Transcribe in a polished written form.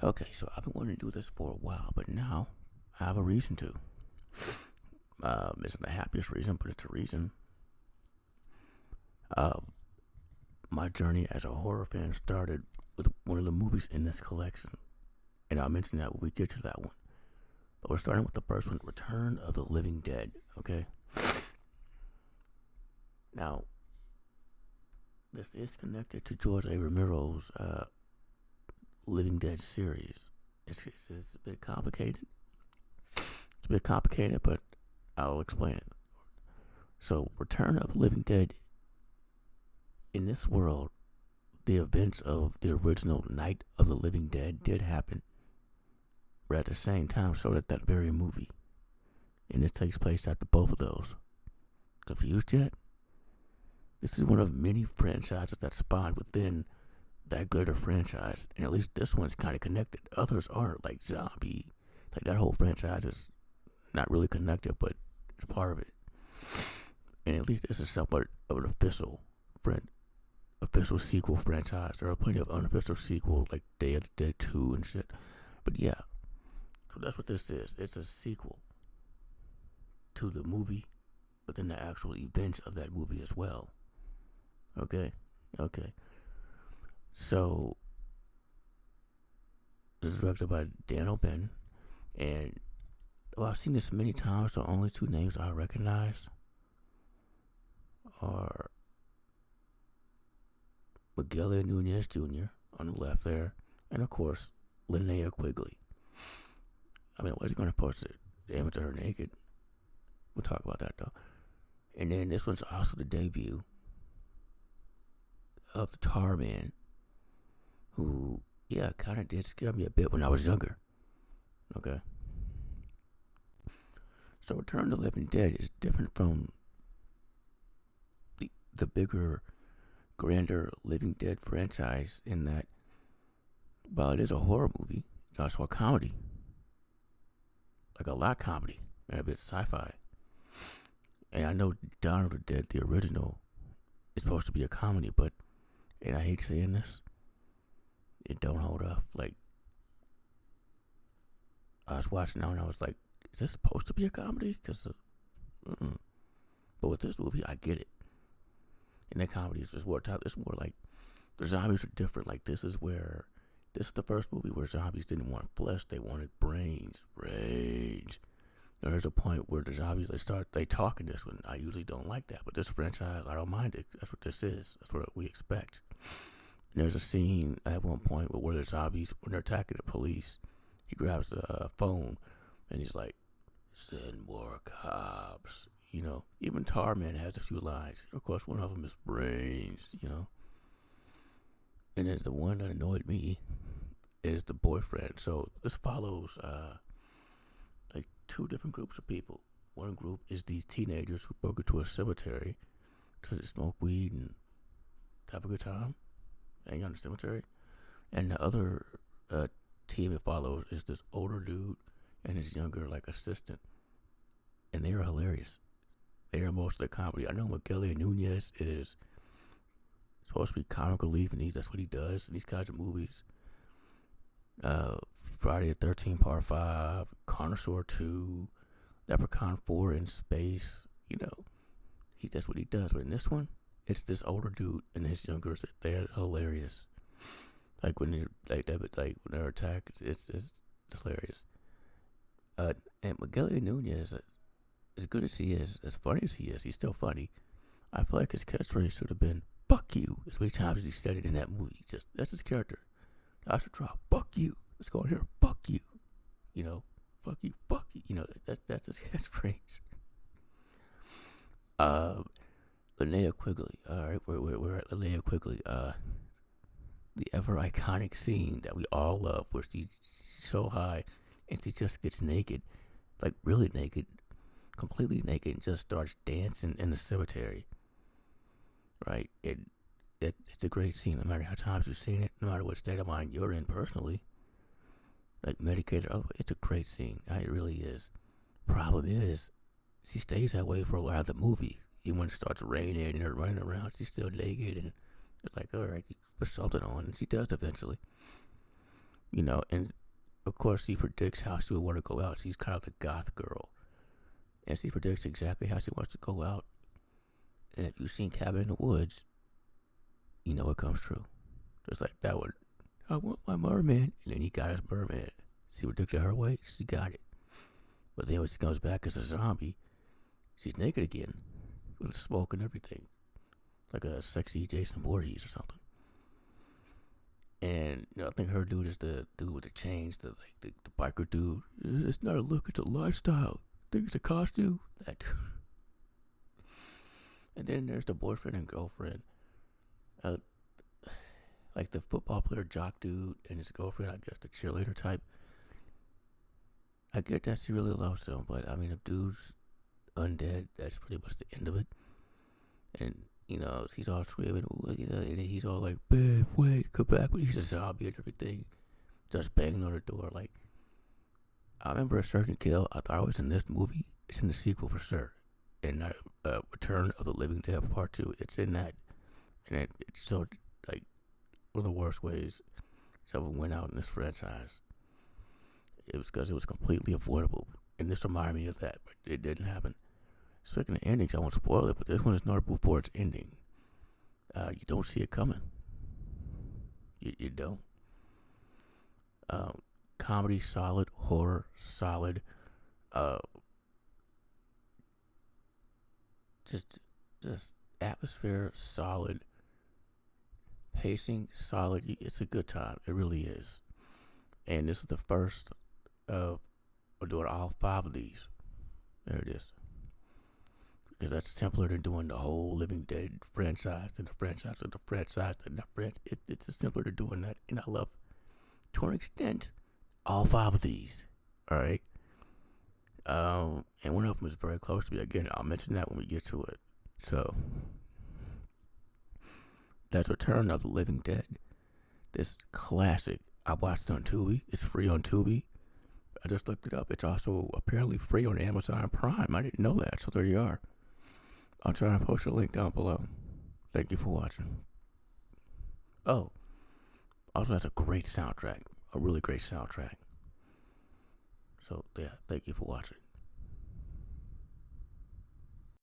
Okay, so I've been wanting to do this for a while, but now I have a reason to. Isn't the happiest reason, but it's a reason. Uh, my journey as a horror fan started with one of the movies in this collection, and I'll mention that when we get to that one. But we're starting with the first one, Return of the Living Dead. Okay. Now, this is connected to George A. Romero's Living Dead series. It's a bit complicated. It's a bit complicated, but I'll explain it. So, Return of the Living Dead. In this world, the events of the original Night of the Living Dead did happen, but at the same time, so did that very movie. And this takes place after both of those. Confused yet? This is one of many franchises that spawned within that greater franchise, and at least this one's kind of connected. Others aren't, like Zombie. Like that whole franchise is not really connected, but it's part of it. And at least this is somewhat of an official sequel franchise. There are plenty of unofficial sequels like Day of the Dead 2 and shit. But yeah, so that's what this is. It's a sequel to the movie, but then the actual events of that movie as well. Okay. So this is directed by Dan O'Bannon, and I've seen this many times. The only two names I recognize are Miguel Nunez Jr. on the left there, and of course, Linnea Quigley. I mean, what's he going to post it? The image of her naked? We'll talk about that though. And then this one's also the debut of the Tar Man, who, yeah, kind of did scare me a bit when I was younger. Okay. So Return of the Living Dead is different from the bigger, grander Living Dead franchise in that, while it is a horror movie, it's also a comedy. Like a lot comedy, and a bit sci-fi. And I know Dawn of the Dead, the original, is supposed to be a comedy, but, and I hate saying this, it don't hold up. Like, I was watching now and I was like, is this supposed to be a comedy? Because, but with this movie, I get it. And that comedy is just more type. It's more like the zombies are different. Like this is the first movie where zombies didn't want flesh; they wanted brains. There's a point where the zombies they talk in this one. I usually don't like that, but this franchise, I don't mind it. That's what this is. That's what we expect. And there's a scene at one point where the zombies, when they're attacking the police, he grabs the phone and he's like, "Send more cops." You know, even Tarman has a few lines. Of course, one of them is brains, you know. And there's the one that annoyed me is the boyfriend. So this follows like two different groups of people. One group is these teenagers who broke into a cemetery to smoke weed and have a good time, hang out in the cemetery. And the other team it follows is this older dude and his younger like assistant, and they are hilarious. They are most of the comedy. I know Miguel Nunez is supposed to be comic relief, and that's what he does in these kinds of movies. Friday the 13th Part 5, Carnosaur 2, Leprechaun 4 in Space. You know, that's what he does. But in this one, it's this older dude and his younger. They're hilarious. Like when they're attacked, it's hilarious. And Miguel Nunez, as good as he is, as funny as he is, he's still funny. I feel like his catchphrase should have been "fuck you" as many times as he said it in that movie. That's his character. I should try "fuck you." Let's go in here, "fuck you." You know, "fuck you, fuck you." You know, that's his catchphrase. Linnea Quigley. All right, we're at Linnea Quigley. The ever iconic scene that we all love, where she's so high and she just gets naked, like really naked, completely naked, and just starts dancing in the cemetery. Right? It's a great scene, no matter how times you've seen it, no matter what state of mind you're in personally. Like medicated, it's a great scene. It really is. Problem is, she stays that way for a while of the movie. Even when it starts raining and they're running around, she's still naked, and it's like, all right, you put something on, and she does eventually. And of course she predicts how she would want to go out. She's kind of the goth girl, and she predicts exactly how she wants to go out. And if you've seen Cabin in the Woods, you know it comes true. Just like that one. I want my merman. And then he got his merman. She predicted her way. She got it. But then when she comes back as a zombie, she's naked again. With smoke and everything. Like a sexy Jason Voorhees or something. And I think her dude is the dude with the chains, the biker dude. It's not a look, it's a lifestyle. I think it's a costume. That dude. And then there's the boyfriend and girlfriend. Like the football player jock dude and his girlfriend, I guess the cheerleader type. I get that she really loves him, but I mean, if dude's undead, that's pretty much the end of it. And, she's all screaming, and he's all like, babe, wait, come back. But he's a zombie and everything. Just banging on her door. Like, I remember a certain kill. I thought it was in this movie. It's in the sequel for sure. And Return of the Living Dead Part 2. It's in that. And it's so, like, one of the worst ways someone went out in this franchise. It was because it was completely avoidable. And this reminded me of that, but it didn't happen. Speaking of endings, I won't spoil it, but this one is notable for its ending. You don't see it coming. You don't. Comedy, solid. Horror, solid. Just atmosphere, solid. Pacing, solid. It's a good time. It really is. And this is the first of we're doing all 5 of these. There it is. Because that's simpler than doing the whole Living Dead franchise and the franchise and the franchise and the franchise. It's just simpler than doing that. And I love, to an extent, all 5 of these. Alright? And one of them is very close to me. Again, I'll mention that when we get to it. So, that's Return of the Living Dead. This classic. I watched it on Tubi. It's free on Tubi. I just looked it up. It's also apparently free on Amazon Prime. I didn't know that, so there you are. I'll try and post a link down below. Thank you for watching. Oh, also has a great soundtrack. A really great soundtrack. So, yeah, thank you for watching.